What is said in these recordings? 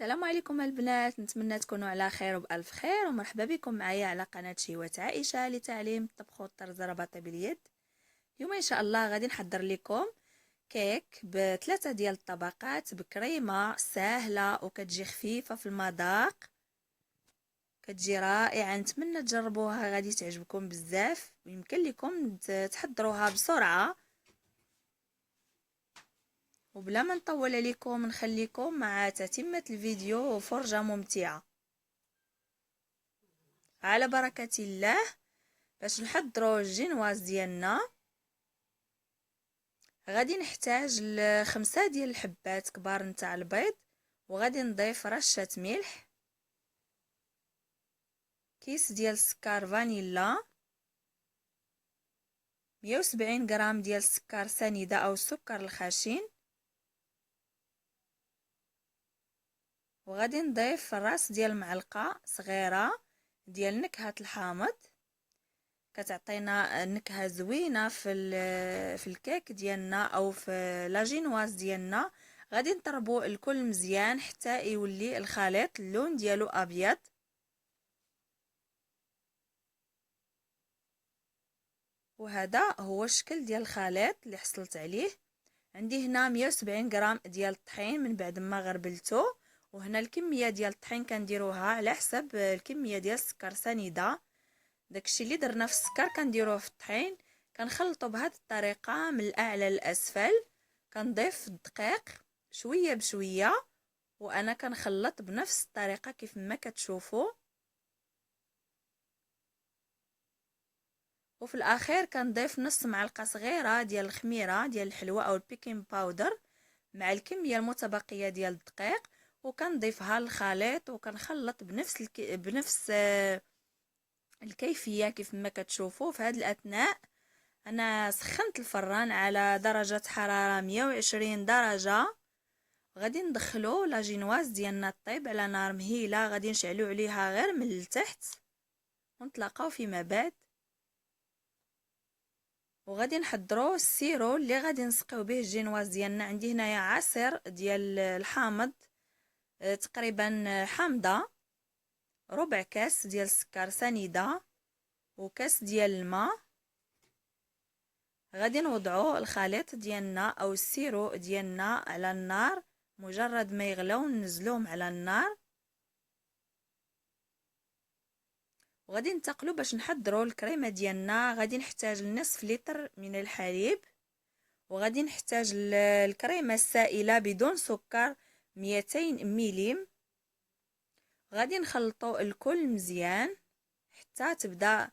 السلام عليكم البنات، نتمنى تكونوا على خير وبألف خير، ومرحبا بكم معايا على قناة شيوة عائشة لتعليم الطبخ والطرز الرباطي باليد. اليوم ان شاء الله غادي نحضر لكم كيك بثلاثة ديال الطبقات بكريمة سهلة وكتجي خفيفة في المذاق، كتجي رائعة. نتمنى تجربوها، غادي تعجبكم بزاف ويمكن لكم تحضروها بسرعة. وبلا ما نطول عليكم نخليكم مع تتمة الفيديو وفرجة ممتعة على بركة الله. باش نحضروا الجينواز ديالنا غادي نحتاج ل5 ديال الحبات كبار نتاع البيض، وغادي نضيف رشة ملح، كيس ديال السكر فانيلا، 170 غرام ديال السكر سنيدة او السكر الخشن، وغادي نضيف راس ديال معلقة صغيرة ديال نكهة الحامض، كتعطينا نكهه زوينه في الكيك ديالنا او في لاجينواز ديالنا. غادي نطربوا الكل مزيان حتى يولي الخليط اللون ديالو ابيض. وهذا هو الشكل ديال الخليط اللي حصلت عليه. عندي هنا 170 غرام ديال الطحين من بعد ما غربلته، وهنا الكميه ديال الطحين كنديروها على حسب الكميه ديال السكر سنيده. داكشي اللي درنا في السكر كنديروه في الطحين، كنخلطو بهذه الطريقه من الاعلى للاسفل. كنضيف الدقيق شويه بشويه، وانا كنخلط بنفس الطريقه كيف ما كتشوفوا. وفي الاخير كنضيف نص معلقه صغيره ديال الخميره ديال الحلوى او البيكين باودر مع الكميه المتبقيه ديال الدقيق، وكنضيفها للخليط وكنخلط بنفس الكيفيه كيف ما كتشوفوا. في هذه الاثناء انا سخنت الفران على درجه حراره 120 درجه. غادي ندخلو لاجينواز ديالنا طيب على نار مهيله، غادي نشعلو عليها غير من التحت ونتلاقاو فيما بعد. وغادي نحضروا السيرو اللي غادي نسقيو به الجينواز ديالنا. عندي هنايا عصير ديال الحامض تقريبا حامضه، ربع كاس ديال السكر سنيده، وكاس ديال الماء. غادي نوضعوا الخليط ديالنا او السيرو ديالنا على النار، مجرد ما يغلو ننزلوهم على النار. وغادي ننتقلوا باش نحضروا الكريمه ديالنا. غادي نحتاج نصف لتر من الحليب، وغادي نحتاج الكريمه السائله بدون سكر 200 ملم. غادي نخلطوا الكل مزيان حتى تبدا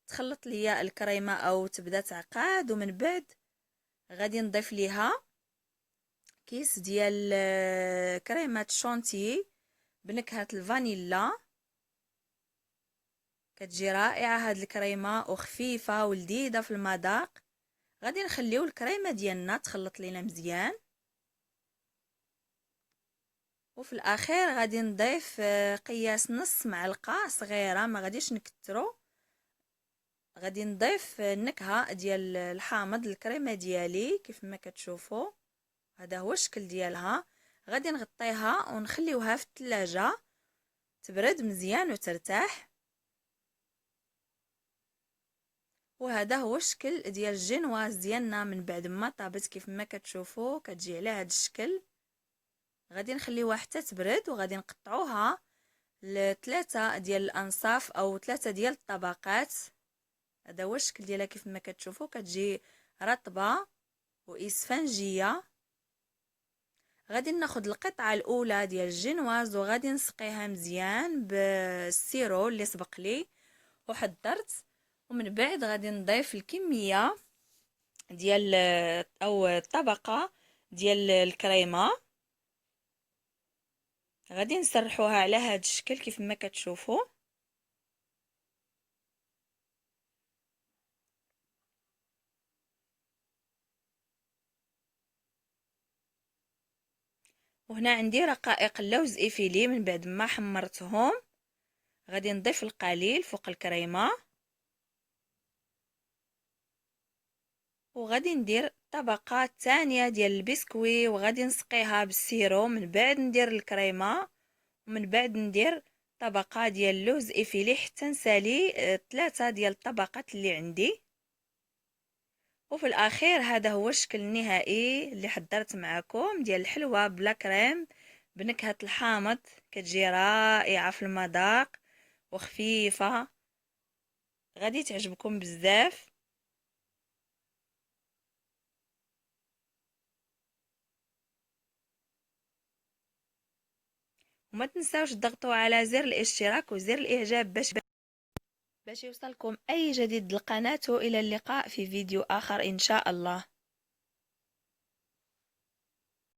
تخلط ليا الكريمه او تبدا تعقاد. ومن بعد غادي نضيف ليها كيس ديال كريمه شونتي بنكهه الفانيلا. كتجي رائعه هاد الكريمه وخفيفه ولذيذه في المذاق. غادي نخليو الكريمه ديالنا تخلط لينا مزيان، وفي الاخير غادي نضيف قياس نص معلقه صغيره، ما غاديش نكترو. غادي نضيف النكهه ديال الحامض الكريمه ديالي كيف ما كتشوفوا. هذا هو الشكل ديالها. غادي نغطيها ونخليوها في الثلاجه تبرد مزيان وترتاح. وهذا هو الشكل ديال الجينواز ديالنا من بعد ما طابت كيف ما كتشوفوا، كتجي على هذا الشكل. غادي نخليوها حتى تبرد، وغادي نقطعوها لثلاثه ديال الانصاف او 3 ديال الطبقات. هذا هو الشكل ديالها كيف ما كتشوفوا، كتجي رطبه واسفنجيه. غادي ناخذ القطعه الاولى ديال الجينواز وغادي نسقيها مزيان بالسيرو اللي سبق لي وحضرت. ومن بعد غادي نضيف الكميه ديال او الطبقه ديال الكريمه. غادي نسرحوها على هذا الشكل كيف ما كتشوفوا. وهنا عندي رقائق اللوز ايفيلي من بعد ما حمرتهم. غادي نضيف القليل فوق الكريمه، وغادي ندير الطبقه الثانيه ديال البسكوي وغادي نسقيها بالسيرو. من بعد ندير الكريمه ومن بعد ندير طبقه ديال اللوز افيلي حتى نسالي 3 ديال الطبقات اللي عندي. وفي الاخير هذا هو الشكل النهائي اللي حضرت معكم ديال الحلوى بلا كريم بنكهه الحامض، كتجي رائعه في المذاق وخفيفه، غادي تعجبكم بزاف. وما تنساوش تضغطوا على زر الاشتراك وزر الاعجاب باش يوصلكم اي جديد للقناه. والى اللقاء في فيديو اخر ان شاء الله.